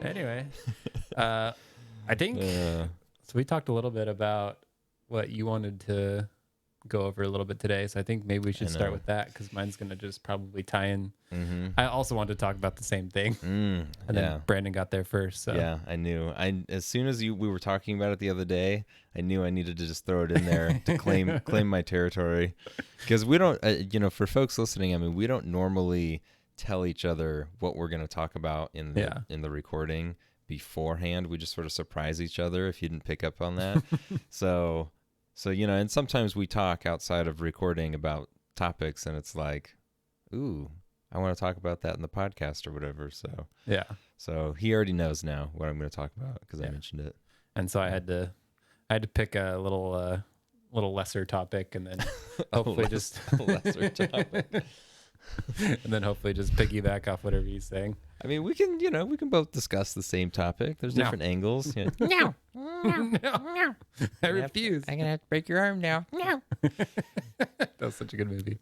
Anyway, I think so. We talked a little bit about what you wanted to go over a little bit today. So I think maybe we should start with that because mine's going to just probably tie in. Mm-hmm. I also wanted to talk about the same thing. And then Brandon got there first. So. Yeah, I knew. As soon as we were talking about it the other day, I knew I needed to just throw it in there to claim my territory. Because we don't, for folks listening, I mean, we don't normally tell each other what we're going to talk about in the recording beforehand. We just sort of surprise each other, if you didn't pick up on that. So and sometimes we talk outside of recording about topics, and it's like, ooh, I want to talk about that in the podcast or whatever. So so he already knows now what I'm going to talk about because I mentioned it. And so I had to pick a little lesser topic, and then hopefully just lesser topic. And then hopefully just piggyback off whatever he's saying. I mean, we can both discuss the same topic. There's different angles. Yeah. No. I refuse. I'm going to have to break your arm now. No. That was such a good movie.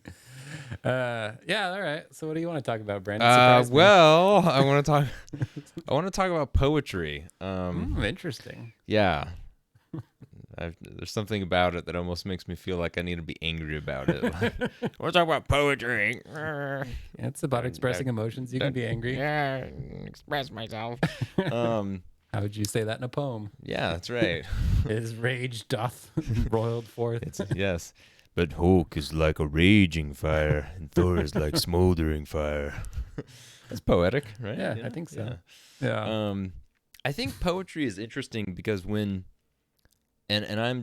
Yeah, all right. So what do you want to talk about, Brandon? Well, I want to talk about poetry. Interesting. Yeah. There's something about it that almost makes me feel like I need to be angry about it. Like, I want to talk about poetry. It's about expressing emotions. You can be angry. Yeah, express myself. How would you say that in a poem? Yeah, that's right. His rage doth roiled forth. Yes. But Hulk is like a raging fire, and Thor is like smoldering fire. That's poetic, right? Yeah, I think so. Yeah. I think poetry is interesting because when... And I'm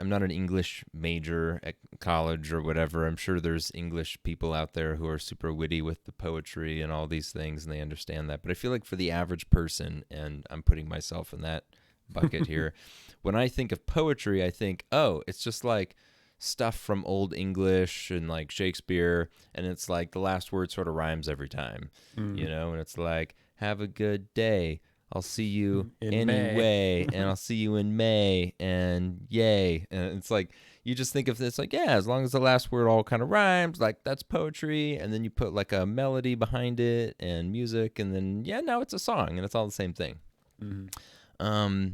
not an English major at college or whatever. I'm sure there's English people out there who are super witty with the poetry and all these things, and they understand that. But I feel like for the average person, and I'm putting myself in that bucket here, when I think of poetry, I think, oh, it's just like stuff from Old English and like Shakespeare, and it's like the last word sort of rhymes every time, and it's like, have a good day. I'll see you anyway, and I'll see you in May, and yay. And it's like, you just think of this like, yeah, as long as the last word all kind of rhymes, like that's poetry. And then you put like a melody behind it and music, and then, now it's a song, and it's all the same thing. Mm-hmm.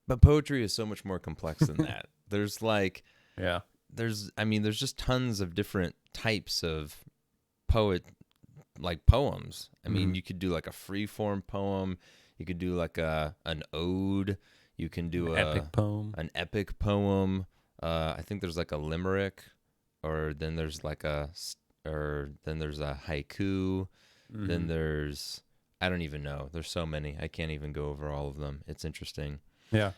But poetry is so much more complex than that. There's like, there's just tons of different types of poems. I mean, you could do like a free form poem. You could do like an ode. You can do an epic poem. I think there's like a limerick, or then there's a haiku. Mm-hmm. Then there's, I don't even know. There's so many. I can't even go over all of them. It's interesting. Yeah.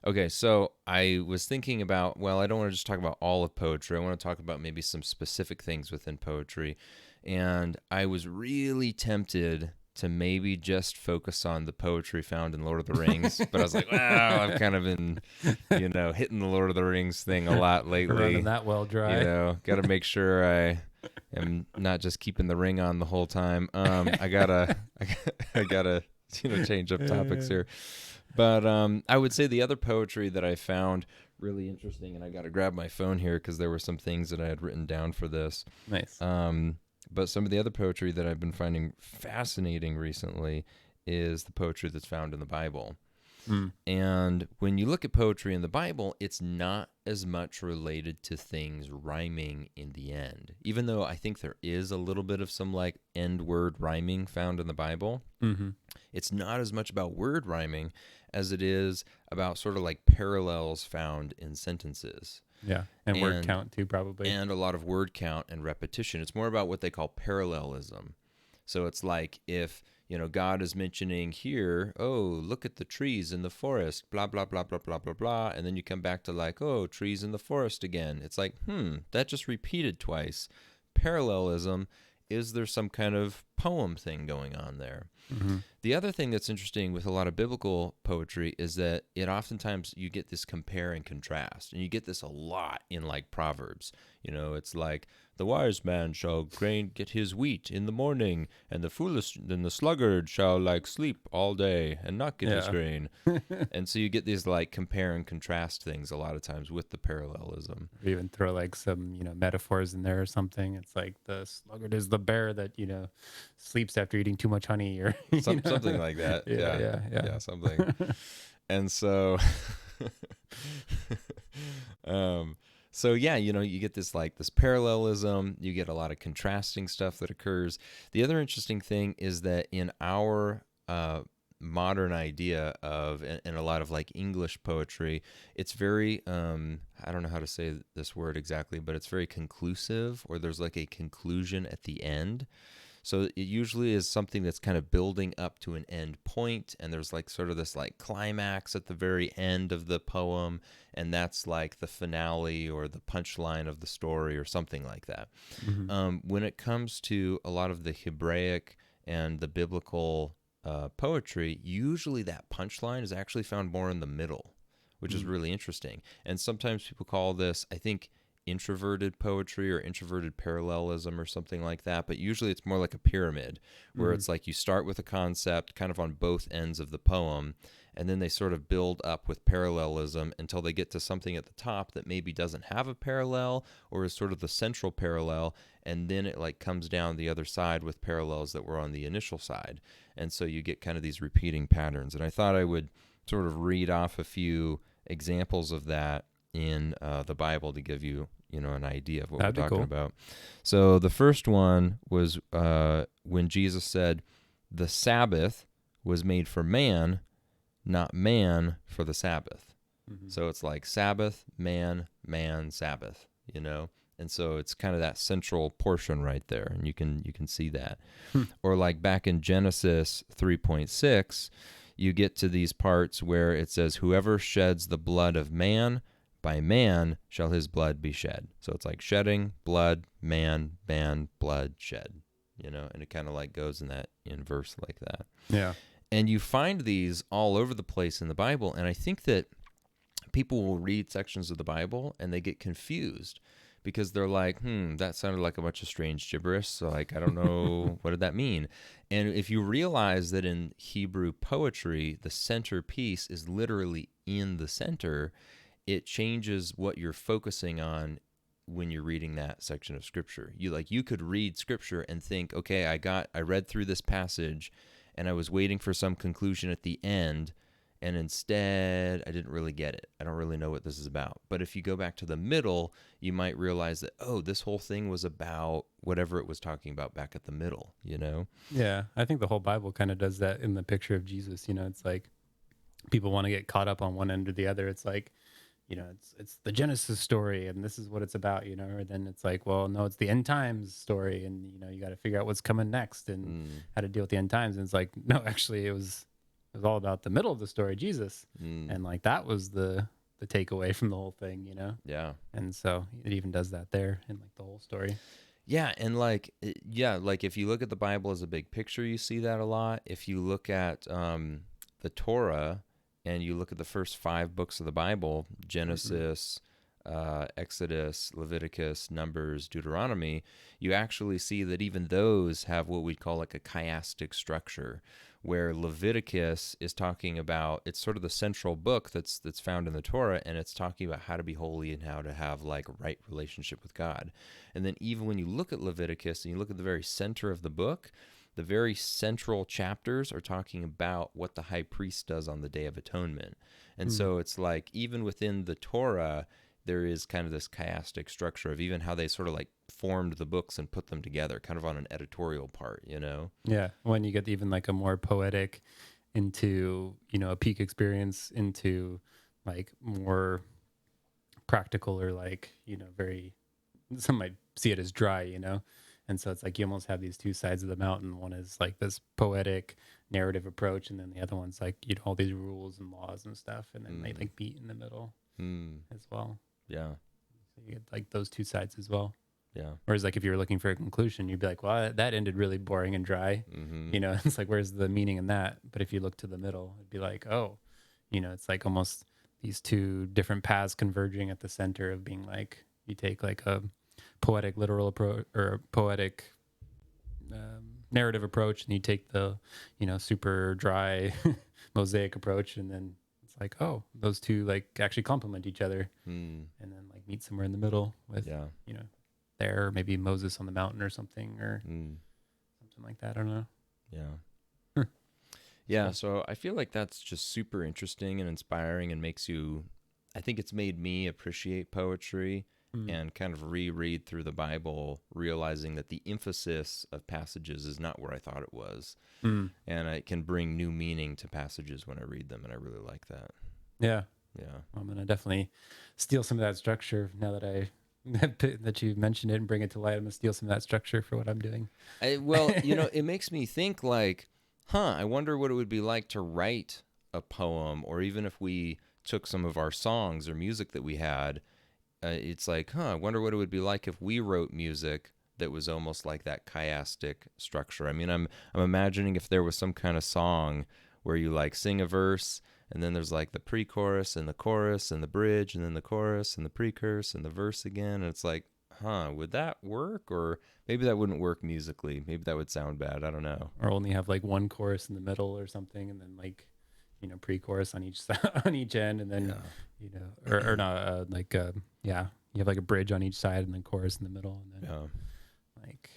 Okay, so I was thinking about, well, I don't want to just talk about all of poetry. I want to talk about maybe some specific things within poetry. And I was really tempted to maybe just focus on the poetry found in Lord of the Rings. But I was like, well, I've kind of been, hitting the Lord of the Rings thing a lot lately. Running that well dry. Got to make sure I am not just keeping the ring on the whole time. I gotta change up topics here. But I would say the other poetry that I found really interesting, and I got to grab my phone here because there were some things that I had written down for this. Nice. But some of the other poetry that I've been finding fascinating recently is the poetry that's found in the Bible. And when you look at poetry in the Bible, it's not as much related to things rhyming in the end, even though I think there is a little bit of some like end word rhyming found in the Bible. Mm-hmm. It's not as much about word rhyming as it is about sort of like parallels found in sentences. Yeah, and word count too, probably. And a lot of word count and repetition. It's more about what they call parallelism. So it's like if, God is mentioning here, oh, look at the trees in the forest, blah, blah, blah, blah, blah, blah, blah. And then you come back to like, oh, trees in the forest again. It's like, that just repeated twice. Parallelism, is there some kind of poem thing going on there? Mm-hmm. The other thing that's interesting with a lot of biblical poetry is that it oftentimes you get this compare and contrast, and you get this a lot in like Proverbs. It's like the wise man shall get his wheat in the morning, and the foolish and the sluggard shall like sleep all day and not get his grain. And so you get these like compare and contrast things a lot of times with the parallelism. Or even throw like some metaphors in there or something. It's like the sluggard is the bear that sleeps after eating too much honey, or something like that. Yeah, something. And so, so yeah, you get this this parallelism. You get a lot of contrasting stuff that occurs. The other interesting thing is that in our modern idea of, and a lot of English poetry, it's very I don't know how to say this word exactly, but it's very conclusive, or there's a conclusion at the end. So it usually is something that's kind of building up to an end point, and there's sort of this climax at the very end of the poem, and that's the finale or the punchline of the story or something like that. Mm-hmm. When it comes to a lot of the Hebraic and the biblical poetry, usually that punchline is actually found more in the middle, which is really interesting. And sometimes people call this, I think, introverted poetry or introverted parallelism or something like that, but usually it's more like a pyramid, where it's you start with a concept kind of on both ends of the poem, and then they sort of build up with parallelism until they get to something at the top that maybe doesn't have a parallel or is sort of the central parallel, and then it comes down the other side with parallels that were on the initial side. And so you get kind of these repeating patterns. And I thought I would sort of read off a few examples of that in the Bible to give you, an idea of what That'd we're talking cool. about. So the first one was when Jesus said, "The Sabbath was made for man, not man for the Sabbath." Mm-hmm. So it's Sabbath, man, Sabbath, And so it's kind of that central portion right there, and you can see that. Or back in Genesis 3.6, you get to these parts where it says, "Whoever sheds the blood of man, by man shall his blood be shed." So it's shedding, blood, man, blood, shed, and it kind of goes in verse like that. Yeah. And you find these all over the place in the Bible, and I think that people will read sections of the Bible and they get confused because they're that sounded like a bunch of strange gibberish. So I don't know, what did that mean? And if you realize that in Hebrew poetry, the centerpiece is literally in the center, it changes what you're focusing on when you're reading that section of scripture. You could read scripture and think, okay, I read through this passage and I was waiting for some conclusion at the end, and instead I didn't really get it. I don't really know what this is about. But if you go back to the middle, you might realize that, oh, this whole thing was about whatever it was talking about back at the middle, Yeah, I think the whole Bible kind of does that in the picture of Jesus. It's people want to get caught up on one end or the other. It's it's the Genesis story and this is what it's about, or then it's well, no, it's the end times story, and you got to figure out what's coming next and how to deal with the end times. And it's no, actually it was all about the middle of the story, Jesus. And that was the takeaway from the whole thing, Yeah. And so it even does that there in the whole story. Yeah, and if you look at the Bible as a big picture, you see that a lot. If you look at the Torah, and you look at the first 5 books of the Bible, Genesis, Exodus, Leviticus, Numbers, Deuteronomy, you actually see that even those have what we'd call a chiastic structure, where Leviticus is talking about, it's sort of the central book that's found in the Torah, and it's talking about how to be holy and how to have a right relationship with God. And then even when you look at Leviticus and you look at the very center of the book, the very central chapters are talking about what the high priest does on the Day of Atonement. And so it's even within the Torah, there is kind of this chiastic structure of even how they sort of formed the books and put them together, kind of on an editorial part, Yeah, when you get even a more poetic into, a peak experience into more practical or very, some might see it as dry, And so it's you almost have these two sides of the mountain. One is this poetic narrative approach, and then the other one's all these rules and laws and stuff, and then they meet in the middle as well. Yeah. So you get those two sides as well. Yeah. Whereas if you were looking for a conclusion, you'd be well, that ended really boring and dry. It's where's the meaning in that? But if you look to the middle, it'd be oh, it's almost these two different paths converging at the center of being you take a poetic literal approach or a poetic narrative approach, and you take the super dry mosaic approach, and then it's oh, those two actually complement each other, and then meet somewhere in the middle with there maybe Moses on the mountain or something, or something something like that. I don't know. Yeah. Yeah, so I feel like that's just super interesting and inspiring and makes you, I think it's made me appreciate poetry and kind of reread through the Bible, realizing that the emphasis of passages is not where I thought it was. And it can bring new meaning to passages when I read them, and I really like that. Yeah. Yeah. I'm going to definitely steal some of that structure now that that you mentioned it and bring it to light. I'm going to steal some of that structure for what I'm doing. Well, it makes me think like, I wonder what it would be like to write a poem, or even if we took some of our songs or music that we had, it's like, I wonder what it would be like if we wrote music that was almost like that chiastic structure. I mean, I'm imagining if there was some kind of song where you like sing a verse, and then there's like the pre-chorus and the chorus and the bridge, and then the chorus and the pre-chorus and the verse again. And it's like, would that work? Or maybe that wouldn't work musically. Maybe that would sound bad. I don't know. Or only have like one chorus in the middle or something, and then like, pre-chorus on each on each end, and then or not you have like a bridge on each side and then chorus in the middle, and then like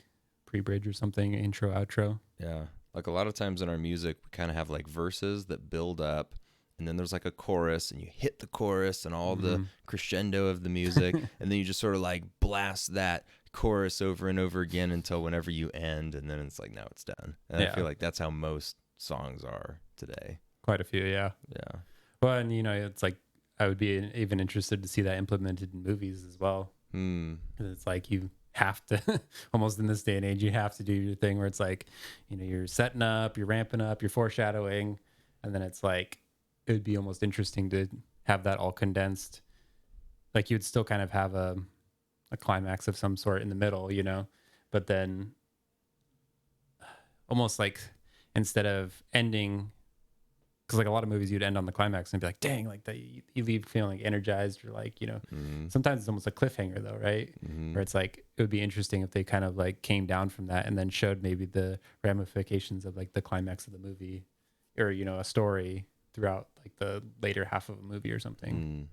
pre-bridge or something, intro, outro. Yeah, like a lot of times in our music, we kind of have like verses that build up, and then there's like a chorus, and you hit the chorus and all the crescendo of the music, and then you just sort of like blast that chorus over and over again until whenever you end, and then it's like, now it's done. And I feel like that's how most songs are today. Quite a few, yeah. Yeah. Well, and it's like I would be even interested to see that implemented in movies as well. Because it's like you have to, almost in this day and age, you have to do your thing where it's like, you're setting up, you're ramping up, you're foreshadowing, and then it's like, it would be almost interesting to have that all condensed. Like you'd still kind of have a climax of some sort in the middle, but then almost like instead of ending, because like a lot of movies you'd end on the climax and be like, dang, like that you leave feeling like energized, or like, sometimes it's almost a cliffhanger though, right? Where it's like, it would be interesting if they kind of like came down from that and then showed maybe the ramifications of like the climax of the movie, or, a story throughout like the later half of a movie or something.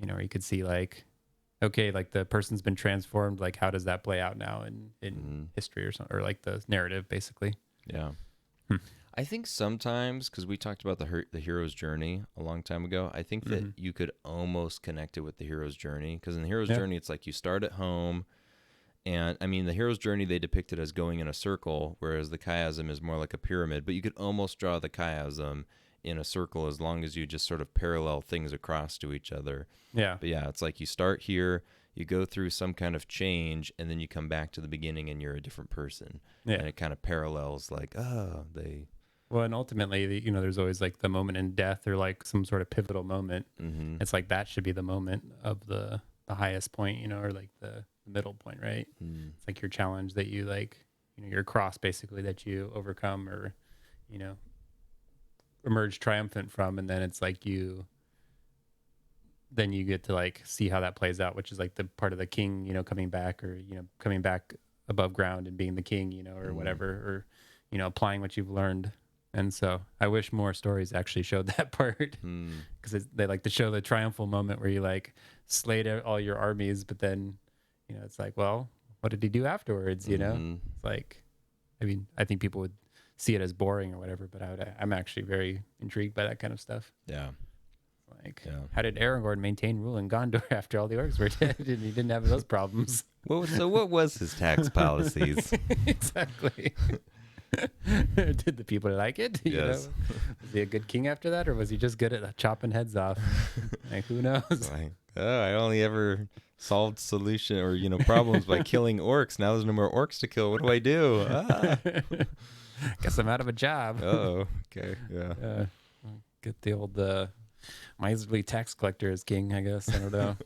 Or you could see like, okay, like the person's been transformed, like how does that play out now in history or something, or like the narrative basically. Yeah. I think sometimes, because we talked about the hero's journey a long time ago, I think that you could almost connect it with the hero's journey, because in the hero's journey, it's like you start at home, and I mean, the hero's journey, they depict it as going in a circle, whereas the chiasm is more like a pyramid, but you could almost draw the chiasm in a circle as long as you just sort of parallel things across to each other. Yeah. But yeah, it's like you start here, you go through some kind of change, and then you come back to the beginning and you're a different person. Yeah. And it kind of parallels like, well, and ultimately, there's always like the moment in death, or like some sort of pivotal moment. It's like that should be the moment of the highest point, or like the middle point, right? It's like your challenge that you like, your cross basically that you overcome, or, emerge triumphant from. And then it's like then you get to like see how that plays out, which is like the part of the king, coming back, or, coming back above ground and being the king, or whatever, or, applying what you've learned. And so I wish more stories actually showed that part, because they like to show the triumphal moment where you like slayed all your armies, but then, it's like, well, what did he do afterwards? It's like, I mean, I think people would see it as boring or whatever, but I'm actually very intrigued by that kind of stuff. Yeah. Like, how did Aragorn maintain rule in Gondor after all the orcs were dead and he didn't have those problems? So what was his tax policies? Exactly. Did the people like it? Yes. Was he a good king after that, or was he just good at chopping heads off? Like, who knows? Like, I only ever solved solution or problems by killing orcs. Now there's no more orcs to kill. What do I do? Guess I'm out of a job. Oh, okay, yeah. Get the old miserly tax collector as king, I guess. I don't know.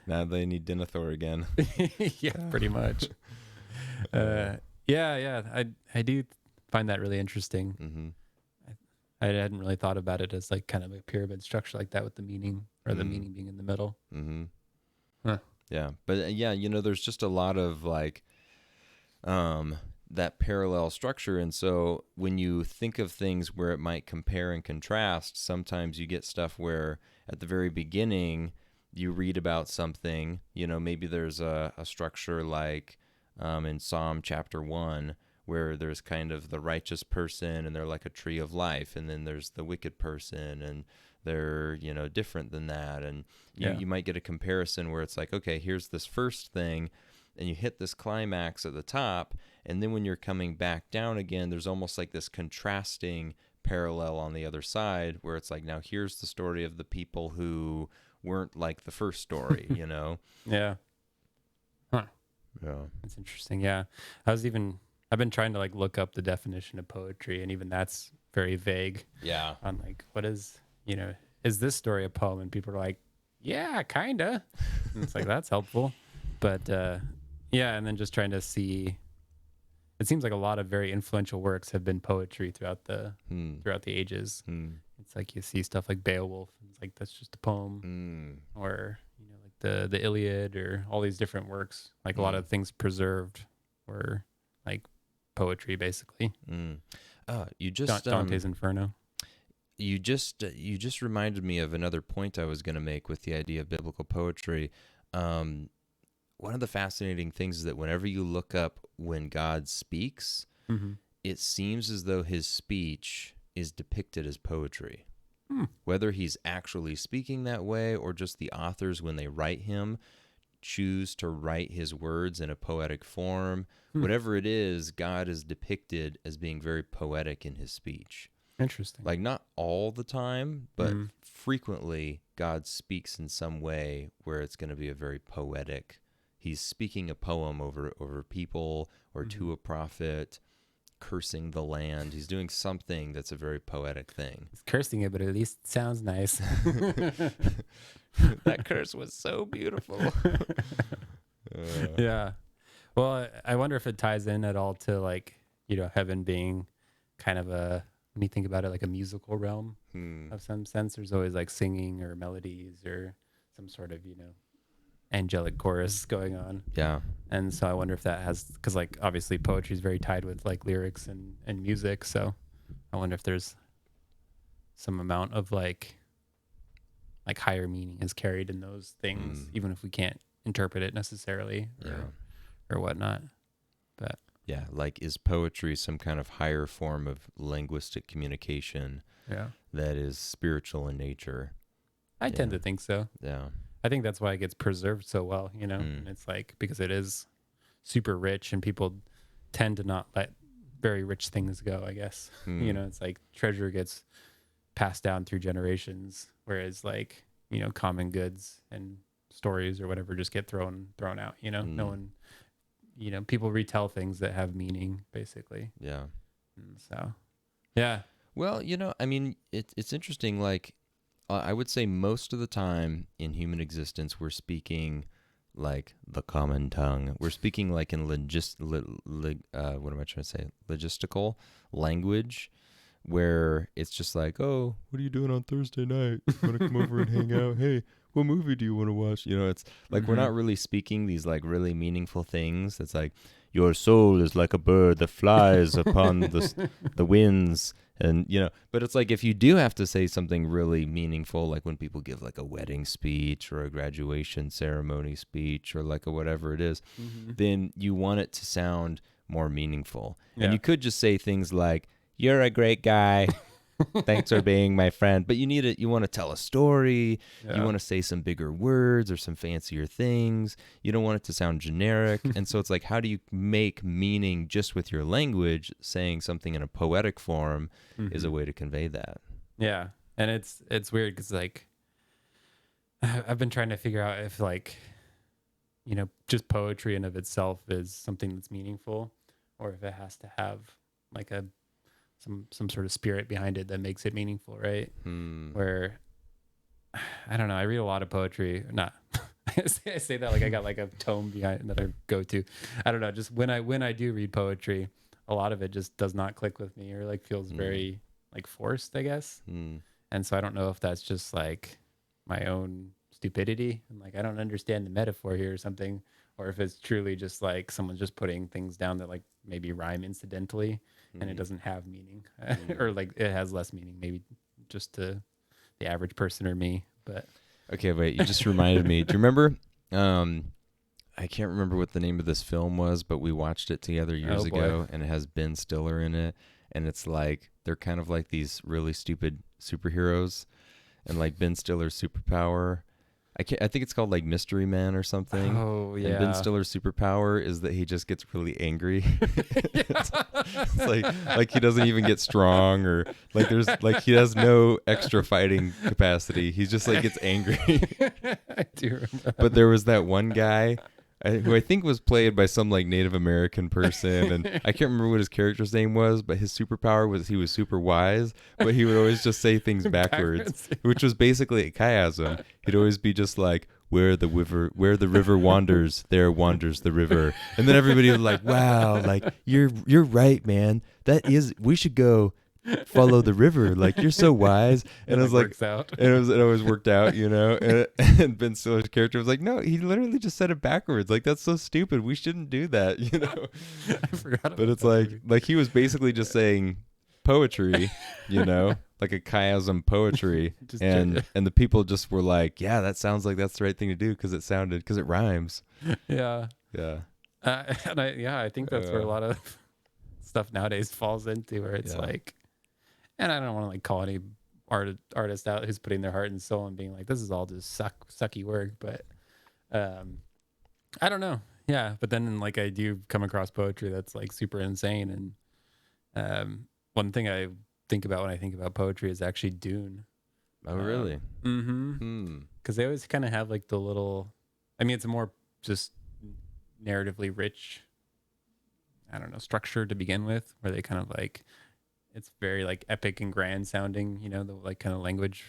Now they need Denethor again. Yeah, pretty much. Yeah. I do find that really interesting. I hadn't really thought about it as like kind of a pyramid structure like that, with the meaning, or the meaning being in the middle. Huh. Yeah, but there's just a lot of like that parallel structure, and so when you think of things where it might compare and contrast, sometimes you get stuff where at the very beginning you read about something, maybe there's a structure like in Psalm chapter 1, where there's kind of the righteous person and they're like a tree of life, and then there's the wicked person and they're, different than that. And you might get a comparison where it's like, okay, here's this first thing, and you hit this climax at the top, and then when you're coming back down again, there's almost like this contrasting parallel on the other side where it's like, now here's the story of the people who weren't like the first story, Yeah. Huh. Yeah. That's interesting. Yeah. I've been trying to like look up the definition of poetry, and even that's very vague. Yeah. On like, what is, is this story a poem? And people are like, yeah, kinda. And it's like, that's helpful. But yeah. And then just trying to see, it seems like a lot of very influential works have been poetry throughout the ages. It's like you see stuff like Beowulf, and it's like that's just a poem, or like the Iliad, or all these different works. Like a lot of things preserved were like poetry, basically. You just Dante's Inferno. You just reminded me of another point I was going to make with the idea of biblical poetry. One of the fascinating things is that whenever you look up when God speaks, it seems as though his speech is depicted as poetry. Whether he's actually speaking that way or just the authors, when they write him, choose to write his words in a poetic form. Whatever it is, God is depicted as being very poetic in his speech. Interesting. Like not all the time, but frequently God speaks in some way where it's going to be a very poetic. He's speaking a poem over people or to a prophet, cursing the land. He's doing something that's a very poetic thing. He's cursing it, but at least it sounds nice. That curse was so beautiful. Yeah. Well, I wonder if it ties in at all to like, heaven being kind of when you think about it, like a musical realm of some sense. There's always like singing or melodies or some sort of, angelic chorus going on. Yeah. And so I wonder if that has, because like obviously poetry is very tied with like lyrics and music. So I wonder if there's some amount of like higher meaning is carried in those things, even if we can't interpret it necessarily or whatnot. But yeah, like is poetry some kind of higher form of linguistic communication that is spiritual in nature? I tend to think so. Yeah. I think that's why it gets preserved so well, and it's like, because it is super rich and people tend to not let very rich things go, I guess. It's like treasure gets passed down through generations, whereas like, common goods and stories or whatever just get thrown out, no one, people retell things that have meaning basically. Yeah. And so, yeah. Well, I mean, it's interesting. Like, I would say most of the time in human existence, we're speaking like the common tongue. We're speaking like in what am I trying to say? Logistical language, where it's just like, oh, what are you doing on Thursday night? Want to come over and hang out? Hey, what movie do you want to watch? It's like we're not really speaking these like really meaningful things. It's like, your soul is like a bird that flies upon the winds. And, but it's like if you do have to say something really meaningful, like when people give like a wedding speech or a graduation ceremony speech or like a whatever it is, then you want it to sound more meaningful. Yeah. And you could just say things like, you're a great guy. Thanks for being my friend. But you want to tell a story. Yeah. You want to say some bigger words or some fancier things. You don't want it to sound generic. And so it's like, how do you make meaning just with your language? Saying something in a poetic form is a way to convey that. Yeah. And it's weird because like, I've been trying to figure out if like, just poetry in of itself is something that's meaningful, or if it has to have like some sort of spirit behind it that makes it meaningful, right? Where, I don't know, I read a lot of poetry. Not, I say that like I got like a tome behind that I go to. I don't know, just when I do read poetry, a lot of it just does not click with me, or like feels very like forced, I guess. And so I don't know if that's just like my own stupidity and like I don't understand the metaphor here or something, or if it's truly just like someone's just putting things down that like maybe rhyme incidentally and it doesn't have meaning or like it has less meaning maybe just to the average person or me. But okay, wait, you just reminded me. Do you remember I can't remember what the name of this film was, but we watched it together years ago, and it has Ben Stiller in it, and it's like they're kind of like these really stupid superheroes, and like Ben Stiller's superpower, I think it's called like Mystery Man or something. Oh yeah. And Ben Stiller's superpower is that he just gets really angry. It's like he doesn't even get strong, or like there's like he has no extra fighting capacity. He just like gets angry. I do remember. But there was that one guy who I think was played by some like Native American person, and I can't remember what his character's name was, but his superpower was he was super wise, but he would always just say things backwards, which was basically a chiasm. He'd always be just like, where the river wanders, there wanders the river. And then everybody was like, wow, like you're right, man. We should go follow the river, like you're so wise. And I was like, and it always worked out, you know. And Ben Stiller's character was like, no, he literally just said it backwards. Like that's so stupid. We shouldn't do that, you know. I forgot. But it's like he was basically just saying poetry, you know, like a chiasm poetry, and the people just were like, yeah, that sounds like that's the right thing to do because it rhymes. Yeah. Yeah. And I think that's where a lot of stuff nowadays falls into, where it's like. And I don't want to like call any artist out who's putting their heart and soul and being like, this is all just sucky work. But I don't know. Yeah. But then like I do come across poetry that's like super insane. And one thing I think about when I think about poetry is actually Dune. Oh, really? Mm-hmm. Because they always kind of have like the little, I mean, it's a more just narratively rich, I don't know, structure to begin with, where they kind of like, it's very like epic and grand sounding, you know, the like kind of language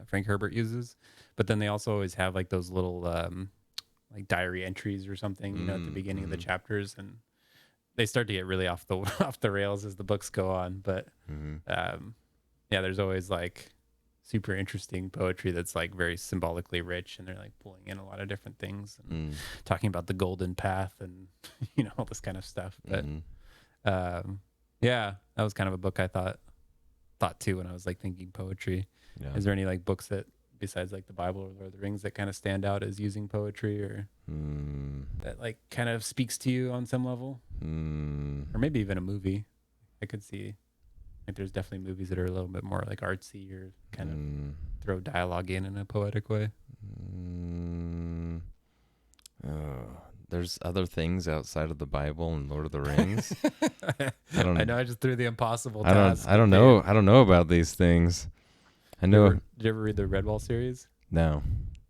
Frank Herbert uses. But then they also always have like those little like diary entries or something, you know, at the beginning of the chapters, and they start to get really off the rails as the books go on. But yeah, there's always like super interesting poetry that's like very symbolically rich, and they're like pulling in a lot of different things and talking about the golden path and you know all this kind of stuff. But yeah, that was kind of a book I thought too when I was like thinking poetry. Yeah. Is there any like books that besides like the Bible or Lord of the Rings that kind of stand out as using poetry, or that like kind of speaks to you on some level? Or maybe even a movie. I could see like there's definitely movies that are a little bit more like artsy or kind of throw dialogue in a poetic way. There's other things outside of the Bible and Lord of the Rings. I know I just threw the impossible task. I don't know about these things. I know. Did you ever read the Redwall series? No.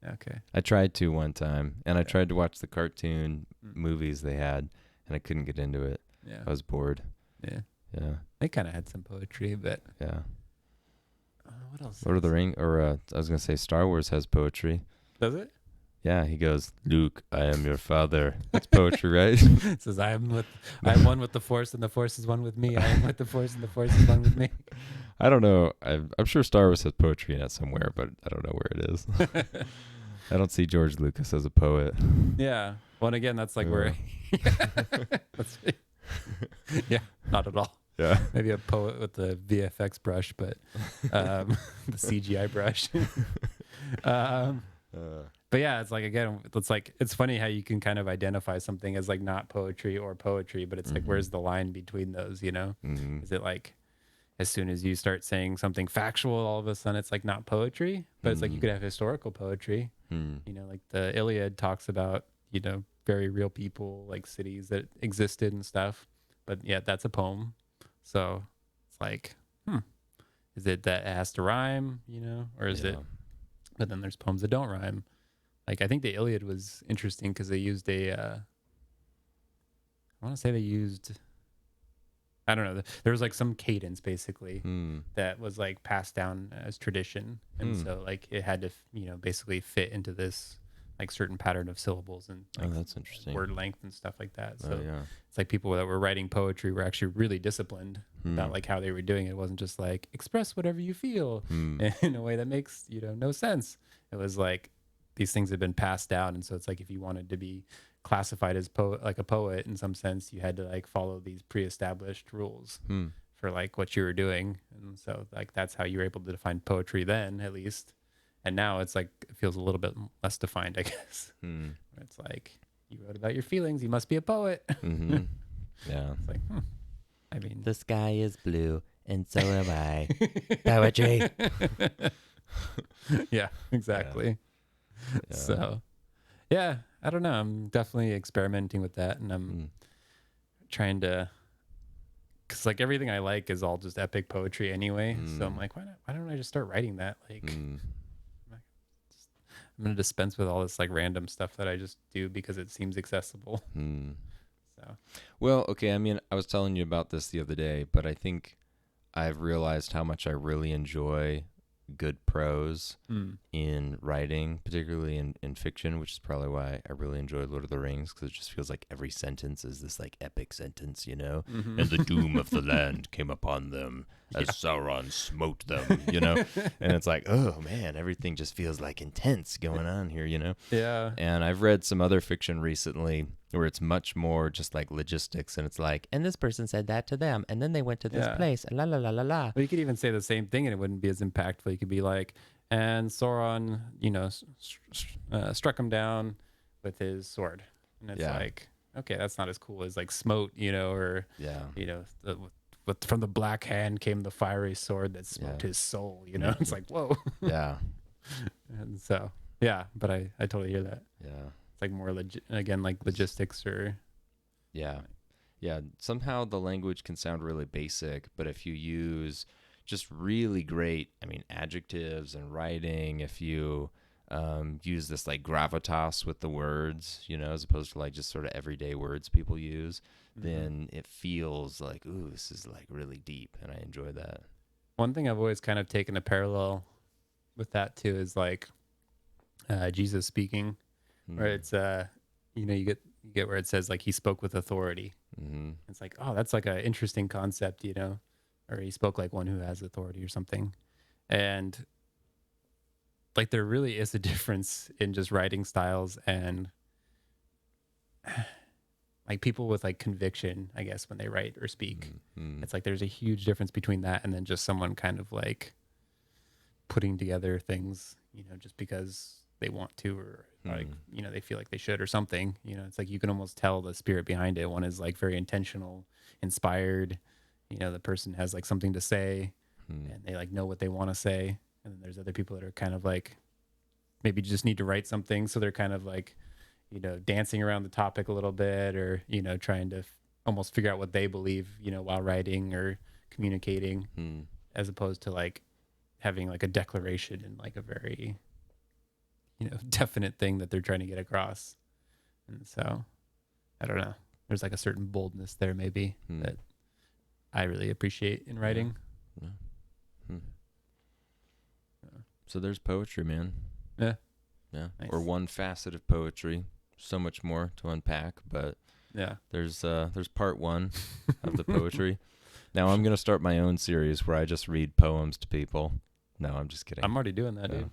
Okay. I tried to one time, and I tried to watch the cartoon movies they had, and I couldn't get into it. Yeah. I was bored. Yeah. Yeah. They kind of had some poetry, but yeah. What else? Lord of the Rings, or I was gonna say Star Wars has poetry. Does it? Yeah, he goes, Luke, I am your father. That's poetry, right? It says, I'm one with the Force, and the Force is one with me. I am with the Force, and the Force is one with me. I don't know. I'm sure Star Wars has poetry in it somewhere, but I don't know where it is. I don't see George Lucas as a poet. Yeah. Well, and again, that's like where... yeah, not at all. Yeah. Maybe a poet with the VFX brush, but the CGI brush. But yeah, it's like, again, it's funny how you can kind of identify something as like not poetry or poetry, but it's like, where's the line between those, you know? Is it like, as soon as you start saying something factual, all of a sudden it's like not poetry, but it's like you could have historical poetry. You know, like the Iliad talks about, you know, very real people, like cities that existed and stuff, but yeah, that's a poem. So it's like, is it that it has to rhyme, you know, or is it, but then there's poems that don't rhyme. Like, I think the Iliad was interesting because they used I want to say I don't know. There was like some cadence basically that was like passed down as tradition. And so like it had to, you know, basically fit into this like certain pattern of syllables and like that's interesting. Word length and stuff like that. So it's like people that were writing poetry were actually really disciplined about like how they were doing it. It wasn't just like express whatever you feel in a way that makes, you know, no sense. It was like these things had been passed down. And so it's like if you wanted to be classified as like a poet in some sense, you had to like follow these pre-established rules for like what you were doing. And so like that's how you were able to define poetry then, at least. And now it's like it feels a little bit less defined, I guess. It's like you wrote about your feelings. You must be a poet. Mm-hmm. Yeah. It's like, I mean, the sky is blue, and so am I. Poetry. Yeah, exactly. Yeah. So, yeah, I don't know. I'm definitely experimenting with that, and I'm trying to, because like everything I like is all just epic poetry anyway. So I'm like, why don't I just start writing that? Like, I'm gonna dispense with all this like random stuff that I just do because it seems accessible. So, well, okay. I mean, I was telling you about this the other day, but I think I've realized how much I really enjoy good prose in writing, particularly in fiction, which is probably why I really enjoy Lord of the Rings, because it just feels like every sentence is this like epic sentence, you know? And the doom of the land came upon them as Sauron smote them, you know? And it's like, oh man, everything just feels like intense going on here, you know? yeah. And I've read some other fiction recently where it's much more just like logistics, and it's like, and this person said that to them, and then they went to this place, la la la la la. Well, you could even say the same thing and it wouldn't be as impactful. You could be like, and Sauron, you know, struck him down with his sword. And it's like, okay, that's not as cool as like smote, you know, or, you know, from the black hand came the fiery sword that smote his soul, you know? It's like, whoa. Yeah. And so, yeah, but I totally hear that. Yeah. It's like more again, like logistics or. Yeah. Yeah. Somehow the language can sound really basic, but if you use just really great, I mean, adjectives and writing, if you use this like gravitas with the words, you know, as opposed to like just sort of everyday words people use, then it feels like, ooh, this is like really deep, and I enjoy that. One thing I've always kind of taken a parallel with that too is like Jesus speaking, where it's you know, you get where it says like he spoke with authority. It's like, oh, that's like an interesting concept, you know, or he spoke like one who has authority or something. And like there really is a difference in just writing styles and like people with like conviction, I guess, when they write or speak. It's like there's a huge difference between that and then just someone kind of like putting together things, you know, just because they want to, or like, you know, they feel like they should or something. You know, it's like you can almost tell the spirit behind it. One is like very intentional, inspired, you know, the person has like something to say and they like know what they want to say. And then there's other people that are kind of like maybe just need to write something, so they're kind of like, you know, dancing around the topic a little bit, or, you know, trying to almost figure out what they believe, you know, while writing or communicating, as opposed to like having like a declaration and like a very, you know, definite thing that they're trying to get across. And so I don't know, there's like a certain boldness there maybe that I really appreciate in writing. So there's poetry, man. Yeah. Nice. Or one facet of poetry. So much more to unpack, but there's part one of the poetry. Now I'm gonna start my own series where I just read poems to people. No, I'm just kidding. I'm already doing that, dude.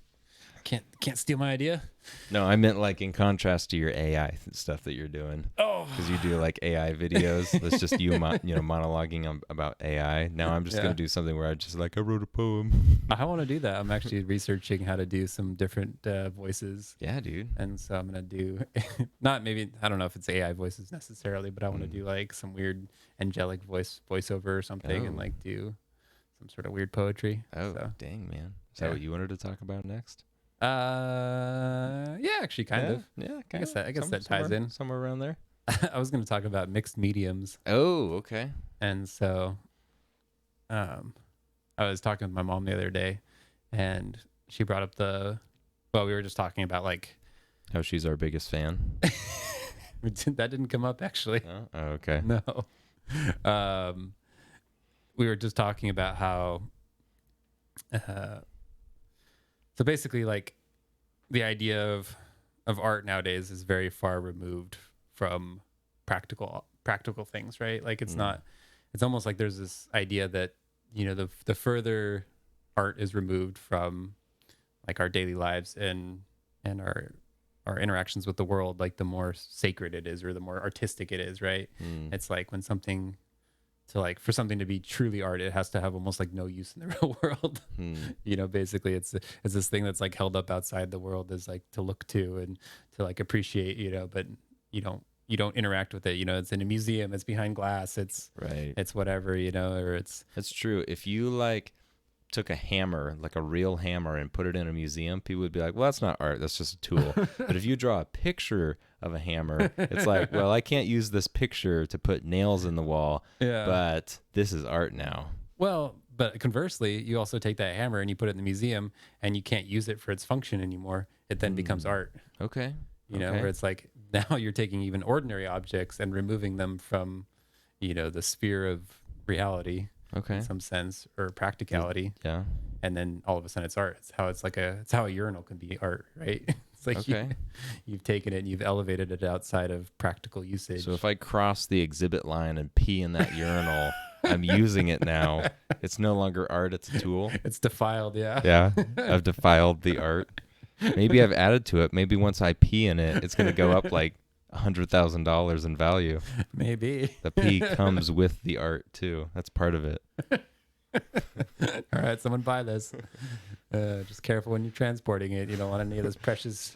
Can't steal my idea. No, I meant like in contrast to your AI stuff that you're doing. Oh, because you do like AI videos. That's just you, monologuing about AI. Now I'm just gonna do something where I just like I wrote a poem. I want to do that. I'm actually researching how to do some different voices. Yeah, dude. And so I'm gonna do not maybe I don't know if it's AI voices necessarily, but I want to do like some weird angelic voiceover or something, and like do some sort of weird poetry. Oh, so. Dang, man! Is that what you wanted to talk about next? Yeah, actually, kind of. Yeah, I guess that ties in somewhere around there. I was going to talk about mixed mediums. Oh, okay. And so, I was talking with my mom the other day, and she brought up we were just talking about like how she's our biggest fan. That didn't come up actually. Oh, okay. No. We were just talking about how. So basically, like, the idea of art nowadays is very far removed from practical things, right? Like, it's not. It's almost like there's this idea that, you know, the further art is removed from like our daily lives and our interactions with the world, like the more sacred it is or the more artistic it is, right? It's like when something for something to be truly art, it has to have almost like no use in the real world. You know, basically it's this thing that's like held up outside the world as like to look to and to like appreciate, you know, but you don't interact with it. It's in a museum, it's behind glass, Right. it's whatever, or it's That's true. If you like took a hammer, like a real hammer, and put it in a museum, people would be like, well, that's not art, that's just a tool. But if you draw a picture of a hammer, it's like, well, I can't use this picture to put nails in the wall, but this is art now. Well, but conversely, you also take that hammer and you put it in the museum and you can't use it for its function anymore. It then becomes art. Okay. Where it's like now you're taking even ordinary objects and removing them from, the sphere of reality in some sense, or practicality. Yeah. And then all of a sudden it's art. It's how a urinal can be art, right? It's like you've taken it and you've elevated it outside of practical usage. So if I cross the exhibit line and pee in that urinal, I'm using it now. It's no longer art, it's a tool. It's defiled, yeah. Yeah. I've defiled the art. Maybe I've added to it. Maybe once I pee in it, it's going to go up like $100,000 in value. Maybe. The pee comes with the art too. That's part of it. All right, someone buy this. Just careful when you're transporting it. You don't want any of this precious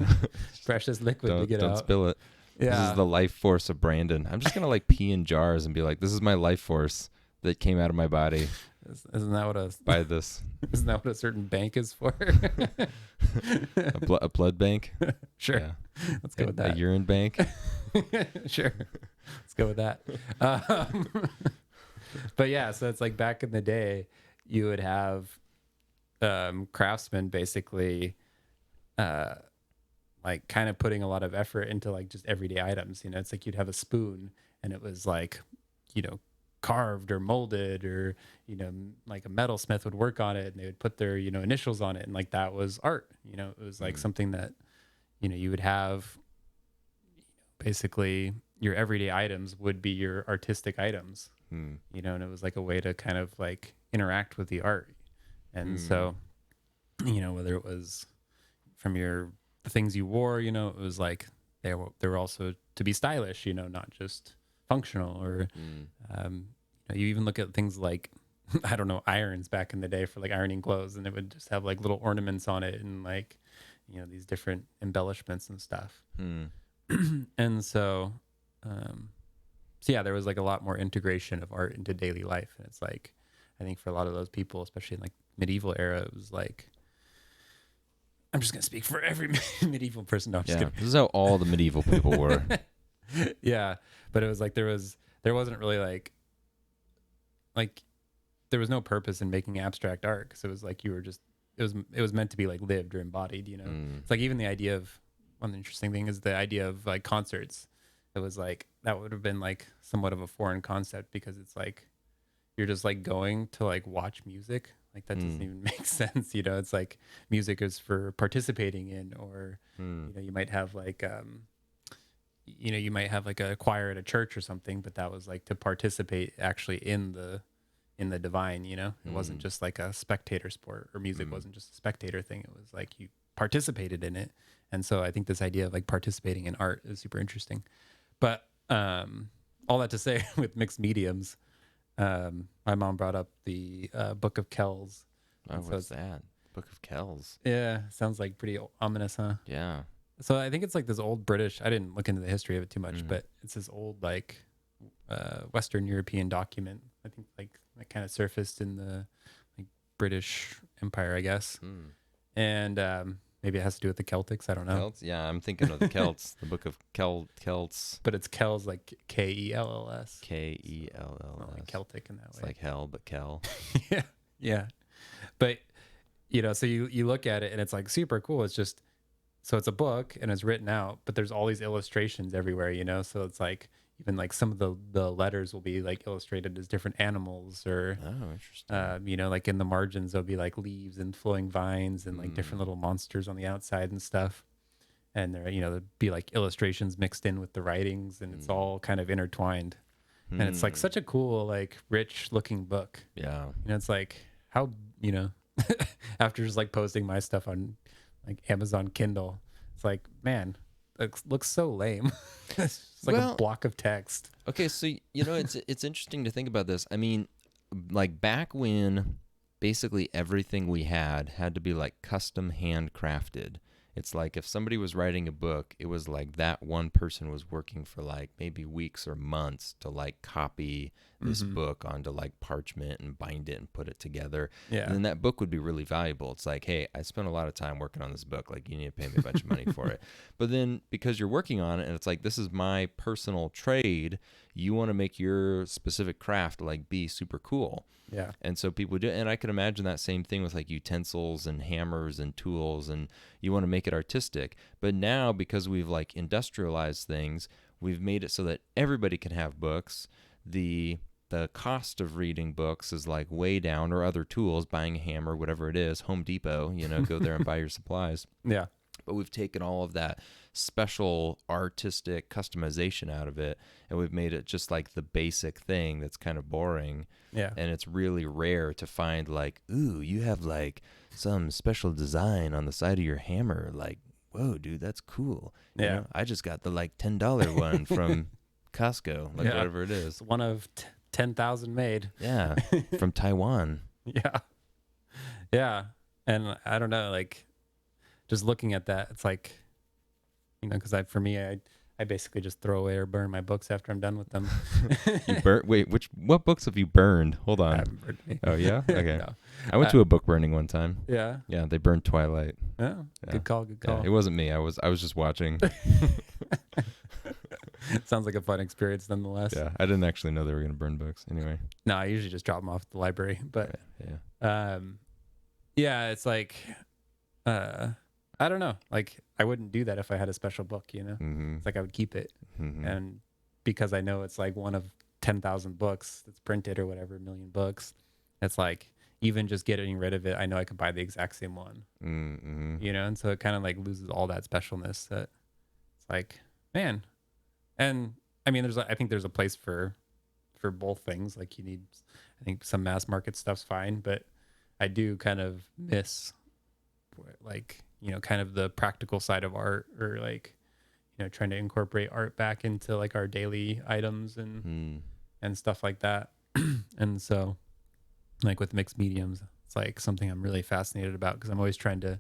liquid to get out. Don't spill it. Yeah. This is the life force of Brandon. I'm just going to like pee in jars and be like, this is my life force that came out of my body. Isn't that what buy this? Isn't that what a certain bank is for? a blood bank? Sure. Yeah. Let's go with that. A urine bank? Sure. Let's go with that. But yeah, so it's like back in the day, you would have craftsmen basically like kind of putting a lot of effort into like just everyday items. It's like you'd have a spoon and it was like, carved or molded, or like a metalsmith would work on it and they would put their initials on it, and like that was art. It was like something that you would have. Basically your everyday items would be your artistic items. And it was like a way to kind of like interact with the art. And so whether it was from the things you wore, it was like they were also to be stylish, not just functional. Or you even look at things like I don't know, irons back in the day for like ironing clothes, and it would just have like little ornaments on it and like these different embellishments and stuff. And so yeah, there was like a lot more integration of art into daily life. And it's like, I think for a lot of those people, especially in like medieval era, it was like, I'm just gonna speak for every medieval person. No, I'm just kidding. This is how all the medieval people were. Yeah, but it was like there wasn't really like there was no purpose in making abstract art, because it was like it was meant to be like lived or embodied. It's like even the idea of, one interesting thing is the idea of like concerts. It was like that would have been like somewhat of a foreign concept, because it's like you're just like going to like watch music. Like that doesn't even make sense. It's like music is for participating in, or you might have like you might have like a choir at a church or something, but that was like to participate actually in the divine. It wasn't just like a spectator sport, or music wasn't just a spectator thing. It was like you participated in it. And so I think this idea of like participating in art is super interesting. But all that to say, with mixed mediums, my mom brought up the Book of Kells. Oh, what's that? Book of Kells. Yeah, sounds like pretty ominous, huh? Yeah. So I think it's like this old British, I didn't look into the history of it too much, but it's this old like Western European document. I think like that kind of surfaced in the like British Empire, I guess. And maybe it has to do with the Celtics. I don't know. Celts? Yeah, I'm thinking of the Celts. The Book of Celts. But it's Kells, like Kells. Kells. Like Celtic in that way. It's like hell, but Kel. Yeah. But so you look at it and it's like super cool. It's just, so it's a book and it's written out, but there's all these illustrations everywhere. So it's like even like some of the letters will be like illustrated as different animals, or interesting. like in the margins there'll be like leaves and flowing vines and like different little monsters on the outside and stuff. And there there'd be like illustrations mixed in with the writings, and it's all kind of intertwined. And it's like such a cool, like rich looking book. Yeah. It's like how after just like posting my stuff on like Amazon Kindle, it's like, man, it looks so lame. It's like a block of text. Okay, so it's interesting to think about this. I mean, like back when basically everything we had to be like custom handcrafted. It's like if somebody was writing a book, it was like that one person was working for like maybe weeks or months to like copy this book onto like parchment and bind it and put it together. Yeah. And then that book would be really valuable. It's like, hey, I spent a lot of time working on this book. Like, you need to pay me a bunch of money for it. But then because you're working on it and it's like, this is my personal trade, you want to make your specific craft like be super cool. Yeah. And so people do, and I could imagine that same thing with like utensils and hammers and tools, and you want to make it artistic. But now, because we've like industrialized things, we've made it so that everybody can have books. The cost of reading books is like way down, or other tools, buying a hammer, whatever it is, Home Depot, go there and buy your supplies. Yeah. But we've taken all of that special artistic customization out of it, and we've made it just like the basic thing that's kind of boring. Yeah. And it's really rare to find like, ooh, you have like some special design on the side of your hammer. Like, whoa, dude, that's cool. Yeah. I just got the like $10 one from Costco, like whatever it is. It's one of 10,000 made. Yeah, from Taiwan. Yeah. Yeah. And I don't know, like, just looking at that, it's like, because for me, I basically just throw away or burn my books after I'm done with them. What books have you burned? Hold I on. haven't burned any. Oh yeah? Okay. No. I went to a book burning one time. Yeah. Yeah, they burned Twilight. Yeah. Yeah. Good call. Good call. Yeah, it wasn't me. I was just watching. Sounds like a fun experience nonetheless. Yeah, I didn't actually know they were going to burn books. Anyway. No, I usually just drop them off at the library, but Yeah. yeah, it's like, I don't know. Like, I wouldn't do that if I had a special book, Mm-hmm. It's like I would keep it. Mm-hmm. And because I know it's like one of 10,000 books that's printed or whatever, a million books, it's like, even just getting rid of it, I know I could buy the exact same one, Mm-hmm. And so it kind of like loses all that specialness that it's like, man. And I mean, I think there's a place for both things. Like I think some mass market stuff's fine, but I do kind of miss like, kind of the practical side of art, or like, trying to incorporate art back into like our daily items and stuff like that. And so like with mixed mediums, it's like something I'm really fascinated about, because I'm always trying to,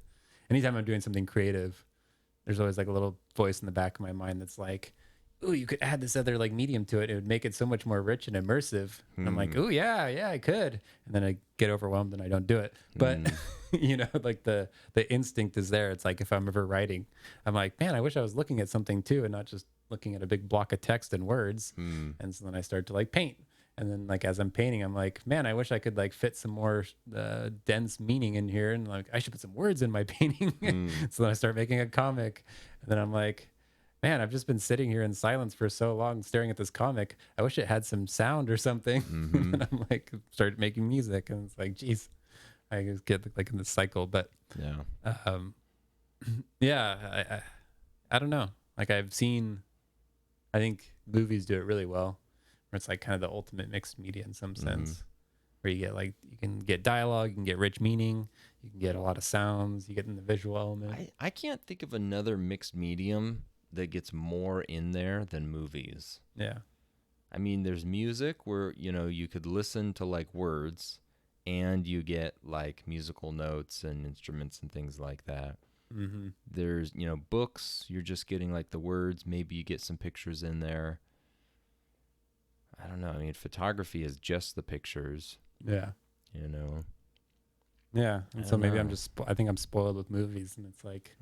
anytime I'm doing something creative, there's always like a little voice in the back of my mind that's like, ooh, you could add this other like medium to it. It would make it so much more rich and immersive. And I'm like, ooh, yeah, I could. And then I get overwhelmed and I don't do it. But like the instinct is there. It's like, if I'm ever writing, I'm like, man, I wish I was looking at something too, and not just looking at a big block of text and words. And so then I start to like paint. And then like, as I'm painting, I'm like, man, I wish I could like fit some more dense meaning in here. And like, I should put some words in my painting. So then I start making a comic. And then I'm like, man, I've just been sitting here in silence for so long staring at this comic. I wish it had some sound or something. And I'm like, started making music. And it's like, geez, I just get like in this cycle. But yeah, I don't know. Like, I think movies do it really well, where it's like kind of the ultimate mixed media in some sense, where you get like, you can get dialogue, you can get rich meaning, you can get a lot of sounds, you get in the visual element. I can't think of another mixed medium that gets more in there than movies. Yeah. I mean, there's music where, you could listen to like words, and you get like musical notes and instruments and things like that. Mm-hmm. There's, books, you're just getting like the words. Maybe you get some pictures in there. I don't know. I mean, photography is just the pictures. Yeah. Yeah. And so maybe I'm just, I think I'm spoiled with movies, and it's like,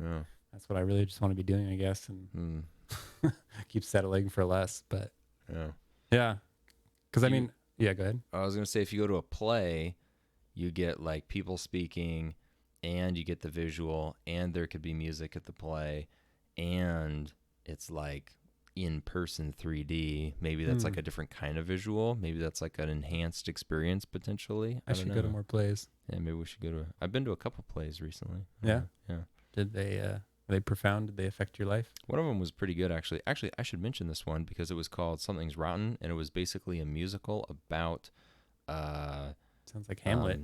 that's what I really just want to be doing, I guess. And keep settling for less, but yeah. Cause I mean, yeah, go ahead. I was going to say, if you go to a play, you get like people speaking, and you get the visual, and there could be music at the play, and it's like in-person 3D. Maybe that's like a different kind of visual. Maybe that's like an enhanced experience potentially. I should go to more plays. Yeah, maybe we should go to. I've been to a couple plays recently. Yeah. Yeah. Did they? Were they profound? Did they affect your life? One of them was pretty good, actually. Actually, I should mention this one because it was called Something's Rotten, and it was basically a musical about. Sounds like Hamlet.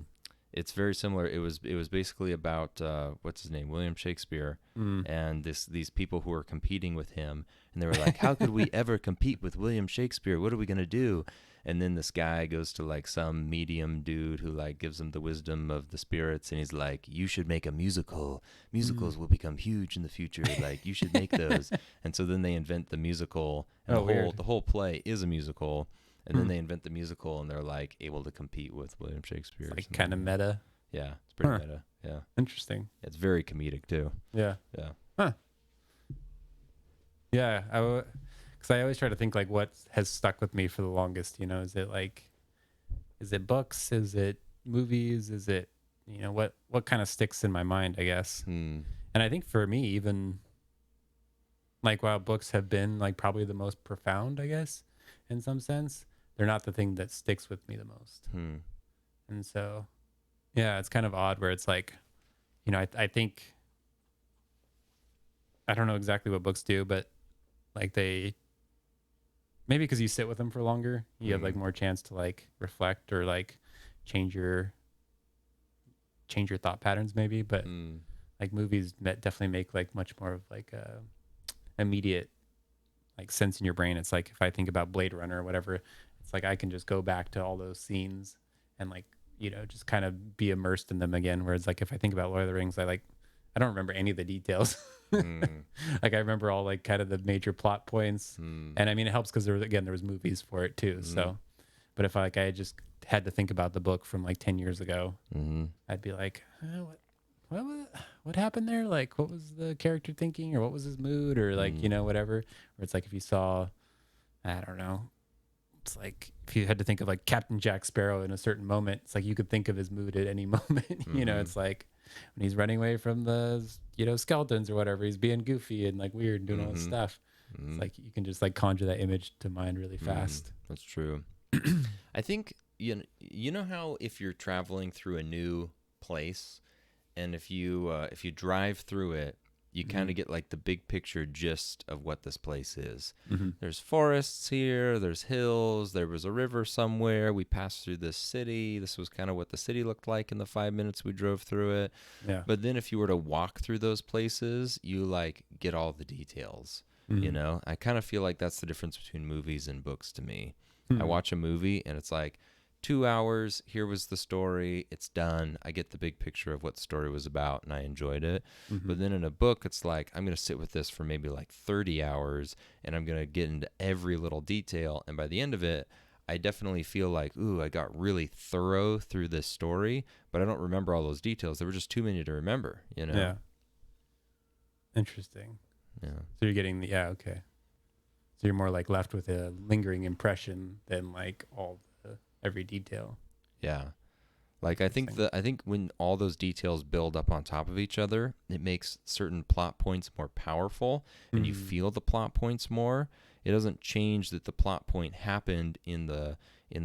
It's very similar. It was basically about what's his name, William Shakespeare, Mm. and these people who were competing with him, and they were like, "How could we ever compete with William Shakespeare? What are we gonna do?" And then this guy goes to like some medium dude who like gives him the wisdom of the spirits, and he's like, "You should make a musical. Musicals will become huge in the future. Like you should make those." And so then they invent the musical, and Weird. the whole play is a musical. And then Hmm. they invent the musical, and they're like able to compete with William Shakespeare. It's Or like something. kind of meta. Yeah, it's pretty Huh. meta. Yeah, Interesting. it's very comedic too. Yeah. Yeah. Huh. Yeah. Because I always try to think like what has stuck with me for the longest. You know, is it books? Is it movies? Is it, what kind of sticks in my mind? I guess. Hmm. And I think for me, even like while books have been like probably the most profound, I guess, in some sense, they're not the thing that sticks with me the most. Hmm. And so, yeah, it's kind of odd where it's like, I think, I don't know exactly what books do, but like maybe because you sit with them for longer, you have like more chance to like reflect or like change your thought patterns maybe. But Hmm. like movies definitely make like much more of like a immediate like sense in your brain. It's like if I think about Blade Runner or whatever, it's like I can just go back to all those scenes and like, just kind of be immersed in them again. Whereas like if I think about Lord of the Rings, I don't remember any of the details. Hmm. Like I remember all like kind of the major plot points. Hmm. And I mean it helps because there was movies for it too. So but if I just had to think about the book from like 10 years ago, Hmm. I'd be like, what what happened there? Like, what was the character thinking, or what was his mood, or like, whatever. Where it's like if you saw, I don't know, it's like if you had to think of like Captain Jack Sparrow in a certain moment, it's like you could think of his mood at any moment. It's like when he's running away from the skeletons or whatever, he's being goofy and like weird and doing all this stuff. It's like you can just like conjure that image to mind really fast. That's true. I think you know how if you're traveling through a new place, and if you drive through it, you kind of get like the big picture gist of what this place is. There's forests here, there's hills, there was a river somewhere. We passed through this city. This was kind of what the city looked like in the 5 minutes we drove through it. Yeah. But then if you were to walk through those places, you like get all the details. I kind of feel like that's the difference between movies and books to me. I watch a movie and it's like 2 hours, here was the story, it's done. I get the big picture of what the story was about and I enjoyed it. But then in a book, it's like I'm going to sit with this for maybe like 30 hours and I'm going to get into every little detail. And by the end of it, I definitely feel like, ooh, I got really thorough through this story, but I don't remember all those details. There were just too many to remember, Yeah. Interesting. Yeah. So you're getting okay. So you're more like left with a lingering impression than like every detail. Yeah. Like I think when all those details build up on top of each other, it makes certain plot points more powerful and you feel the plot points more. It doesn't change that the plot point happened in the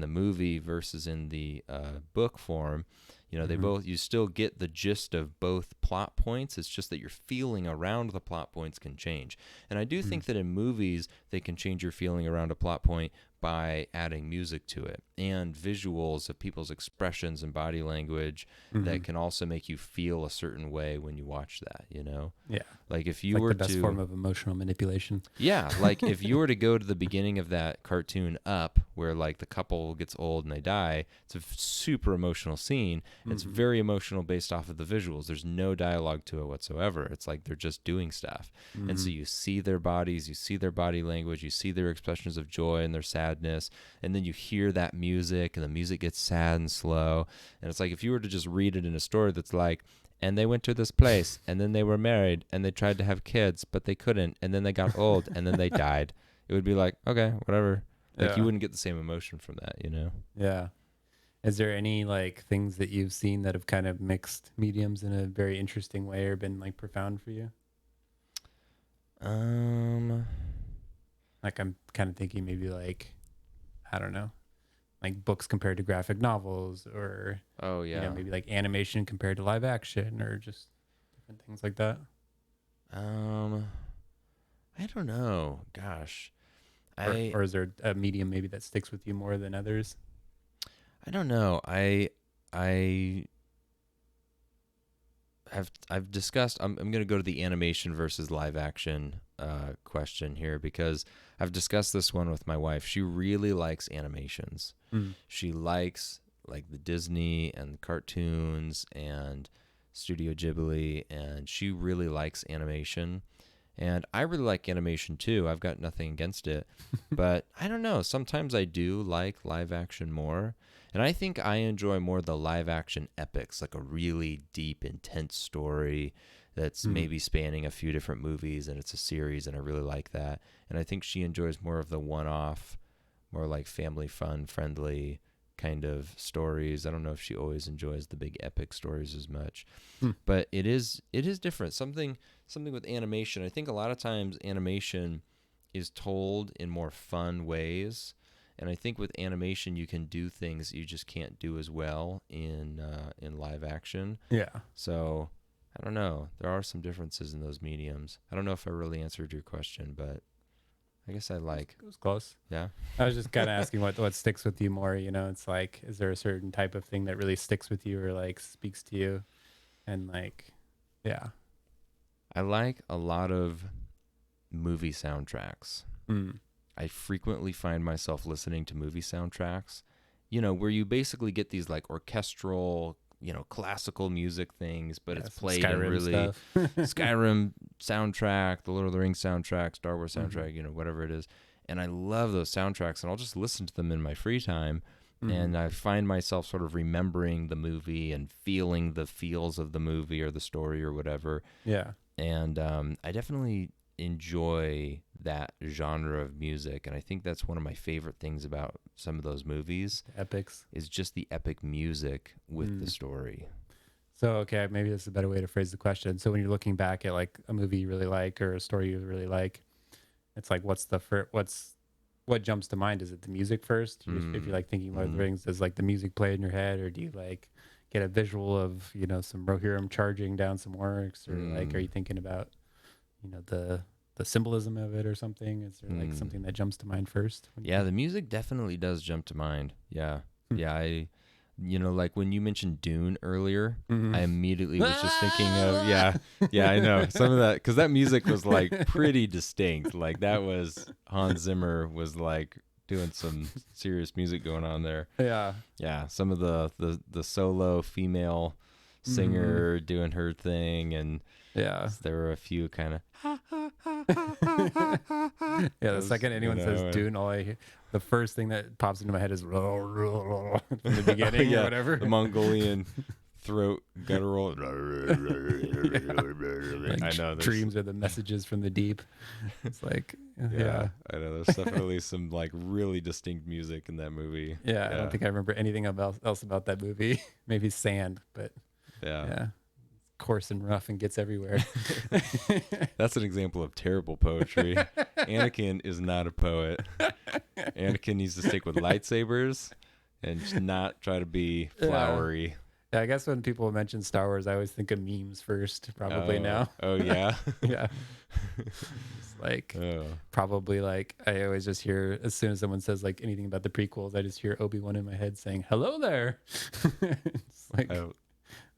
movie versus in the book form. You still get the gist of both plot points. It's just that your feeling around the plot points can change. And I do think that in movies, they can change your feeling around a plot point by adding music to it and visuals of people's expressions and body language that can also make you feel a certain way when you watch that, Yeah. Like if It's you like were the best to form of emotional manipulation. yeah, like if you were to go to the beginning of that cartoon Up, where like the couple gets old and they die, it's a super emotional scene. It's very emotional based off of the visuals. There's no dialogue to it whatsoever. It's like they're just doing stuff. And so you see their bodies, you see their body language, you see their expressions of joy and their sadness, and then you hear that music and the music gets sad and slow. And it's like if you were to just read it in a story that's like, and they went to this place, and then they were married, and they tried to have kids, but they couldn't, and then they got old, and then they died. It would be like, okay, whatever. Like you wouldn't get the same emotion from that, Yeah. Is there any like things that you've seen that have kind of mixed mediums in a very interesting way or been like profound for you? Like I'm kind of thinking maybe like, I don't know, like books compared to graphic novels or Oh yeah. maybe like animation compared to live action or just different things like that. I don't know. Gosh. Or is there a medium maybe that sticks with you more than others? I don't know. I I've discussed. I'm going to go to the animation versus live action question here, because I've discussed this one with my wife. She really likes animations. She likes like the Disney and the cartoons and Studio Ghibli, and she really likes animation. And I really like animation too. I've got nothing against it. But I don't know. Sometimes I do like live action more. And I think I enjoy more the live action epics, like a really deep, intense story that's maybe spanning a few different movies, and it's a series, and I really like that. And I think she enjoys more of the one-off, more like family fun, friendly kind of stories. I don't know if she always enjoys the big epic stories as much. But it is different. Something with animation. I think a lot of times animation is told in more fun ways. And I think with animation, you can do things you just can't do as well in live action. Yeah. So I don't know. There are some differences in those mediums. I don't know if I really answered your question, but I guess I like. It was close. Yeah. I was just kind of asking what sticks with you more. You know, it's like, is there a certain type of thing that really sticks with you or like speaks to you? And like, yeah. I like a lot of movie soundtracks. I frequently find myself listening to movie soundtracks, where you basically get these like orchestral, classical music things, but it's played in really Skyrim soundtrack, the Lord of the Rings soundtrack, Star Wars soundtrack, whatever it is. And I love those soundtracks, and I'll just listen to them in my free time. And I find myself sort of remembering the movie and feeling the feels of the movie or the story or whatever. Yeah. And I definitely enjoy that genre of music, and I think that's one of my favorite things about some of those movies. Epics is just the epic music with the story. So okay, maybe this is a better way to phrase the question. So when you're looking back at like a movie you really like or a story you really like, it's like what jumps to mind? Is it the music first? If you're like thinking Lord of the Rings, does like the music play in your head, or do you like get a visual of some Rohirrim charging down some orcs, or like are you thinking about the symbolism of it or something? Is there like something that jumps to mind first? Yeah, the music definitely does jump to mind. Yeah. Yeah, I like when you mentioned Dune earlier, I immediately was just thinking of I know some of that, because that music was like pretty distinct. Like that was Hans Zimmer was like doing some serious music going on there. Yeah, some of the solo female singer doing her thing, and there were a few kind of the second anyone says Dune, the first thing that pops into my head is from the beginning or whatever. The Mongolian throat guttural. Like I know dreams are the messages from the deep. It's like I know there's definitely some like really distinct music in that movie. I don't think I remember anything else about that movie. Maybe sand, but coarse and rough and gets everywhere. That's an example of terrible poetry. Anakin is not a poet. Anakin needs to stick with lightsabers and not try to be flowery. Yeah, I guess when people mention Star Wars, I always think of memes first, probably now. Oh, yeah? Yeah. It's like, probably like, I always just hear, as soon as someone says like anything about the prequels, I just hear Obi-Wan in my head saying, hello there. It's like...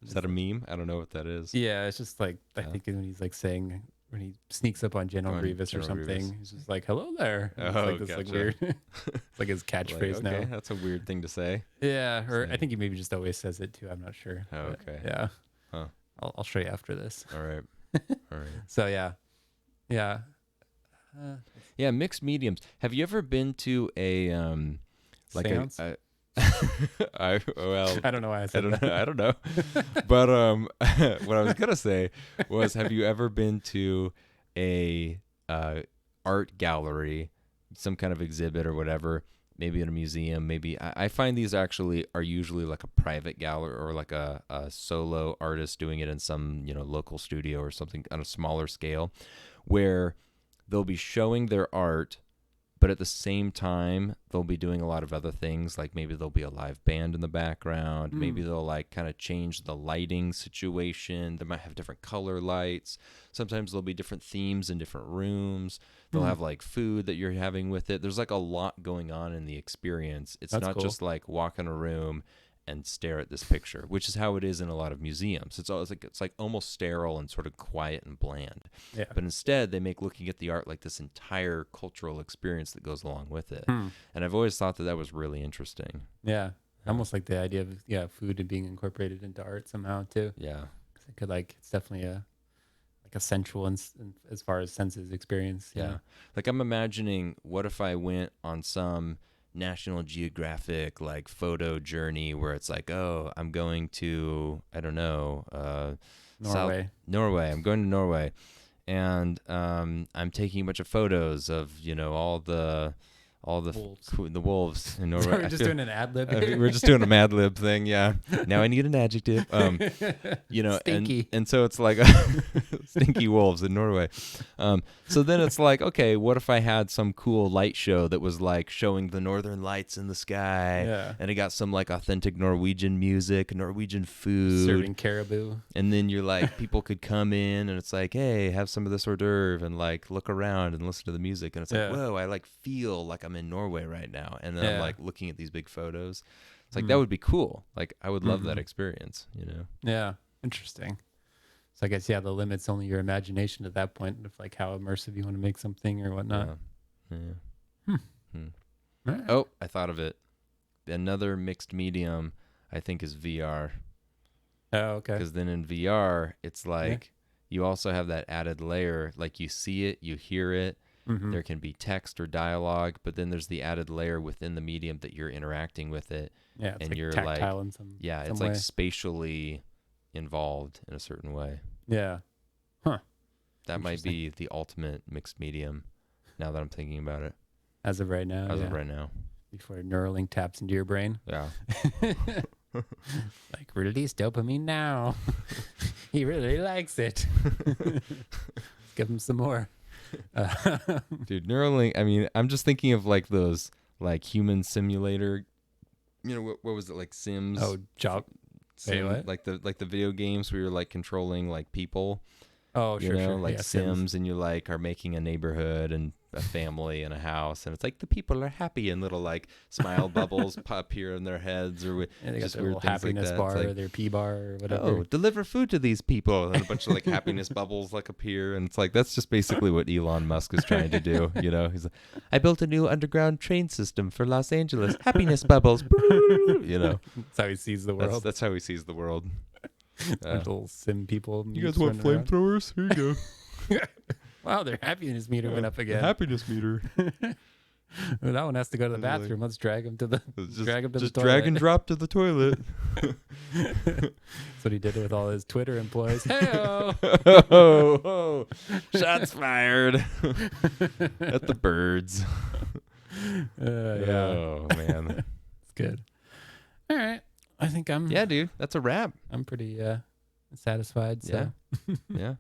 Is that a meme? I don't know what that is. Yeah, it's just like, I think when he's like saying, when he sneaks up on General Grievous or something, he's just like, hello there. It's like this like weird, it's like his catchphrase now. That's a weird thing to say. Yeah, or I think he maybe just always says it too. I'm not sure. Oh, okay. Yeah. Huh. I'll show you after this. All right. All right. So yeah. Yeah, mixed mediums. Have you ever been to a like Seance? I don't know why I said that. I don't know. But what I was gonna say was, have you ever been to a art gallery, some kind of exhibit or whatever? Maybe in a museum. Maybe I find these actually are usually like a private gallery or like a solo artist doing it in some local studio or something on a smaller scale, where they'll be showing their art, but at the same time, they'll be doing a lot of other things. Like maybe there'll be a live band in the background. Maybe they'll like kind of change the lighting situation. They might have different color lights. Sometimes there'll be different themes in different rooms. They'll have like food that you're having with it. There's like a lot going on in the experience. It's not just like walk in a room and stare at this picture, which is how it is in a lot of museums. It's like almost sterile and sort of quiet and bland. Yeah. But instead, they make looking at the art like this entire cultural experience that goes along with it. And I've always thought that was really interesting. Yeah. Almost like the idea of food and being incorporated into art somehow too. Yeah. It could it's definitely a sensual as far as senses experience. Yeah. Like I'm imagining, what if I went on some National Geographic like photo journey where it's like, oh, I'm going to, I don't know, Norway. I'm going to Norway, and I'm taking a bunch of photos of all the wolves. The wolves in Norway. So we're just doing an ad lib. We're just doing a Mad Lib thing. Yeah. Now I need an adjective. Stinky. and so it's like stinky wolves in Norway. So then it's like, okay, what if I had some cool light show that was like showing the northern lights in the sky, and it got some like authentic Norwegian music, Norwegian food, serving caribou, and then you're like, people could come in and it's like, hey, have some of this hors d'oeuvre and like look around and listen to the music, and it's like, whoa, I like feel like I'm in Norway right now, and then I'm like looking at these big photos. It's like that would be cool. Like I would love that experience, Yeah, interesting. So I guess the limit's only your imagination at that point of like how immersive you want to make something or whatnot. Right. Oh, I thought of it. Another mixed medium, I think, is VR. Oh, okay. Because then in VR, it's like you also have that added layer. Like you see it, you hear it. There can be text or dialogue, but then there's the added layer within the medium that you're interacting with it. Yeah, it's and like you're tactile in some it's way. like spatially involved in a certain way. Yeah. Huh. That might be the ultimate mixed medium now that I'm thinking about it. As of right now. As of right now. Before Neuralink taps into your brain. Yeah. Like, release dopamine now. He really likes it. Give him some more. Dude, Neuralink, I mean, I'm just thinking of like those like human simulator, what was it, like Sims? Oh, job. Wait, what? Like the video games where you're like controlling like people. Oh, sure. Like Sims, and you like are making a neighborhood and a family and a house, and it's like the people are happy, and little like smile bubbles pop here in their heads, or they just got their weird little things happiness like that. bar, like, or their P bar, or whatever. Oh, deliver food to these people, and a bunch of like happiness bubbles like appear, and it's like that's just basically what Elon Musk is trying to do. He's like, I built a new underground train system for Los Angeles. Happiness bubbles. That's how he sees the world. That's how he sees the world. Little sim people. You guys want flamethrowers? Here you go. Wow, their happiness meter went up again. The happiness meter. Well, that one has to go to the bathroom. Let's drag him to the toilet. Just drag and drop to the toilet. That's what he did with all his Twitter employees. Hey-o! Oh, shots fired at the birds. Oh man, it's good. All right, I think I'm. Yeah, dude, that's a wrap. I'm pretty satisfied. So. Yeah.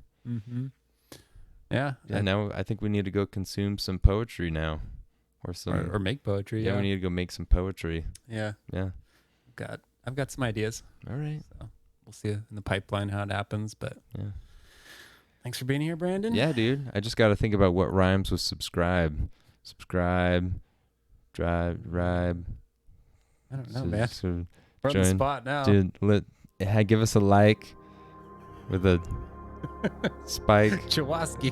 Yeah. Yeah. Now I think we need to go consume some poetry now, or make poetry. Yeah, we need to go make some poetry. Yeah. Yeah. I've got some ideas. All right. So we'll see in the pipeline how it happens. But thanks for being here, Brandon. Yeah, dude. I just got to think about what rhymes with subscribe. Subscribe. Drive. Ride. I don't know, man. We're on the spot now. Dude, give us a like with a spike. Chawaski.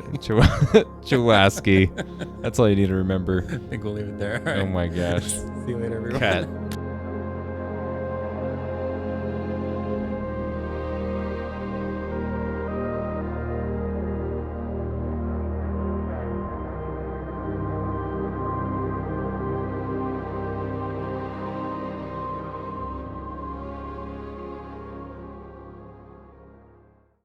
Chawaski. That's all you need to remember. I think we'll leave it there. Oh my gosh. See you later, everyone. Cut.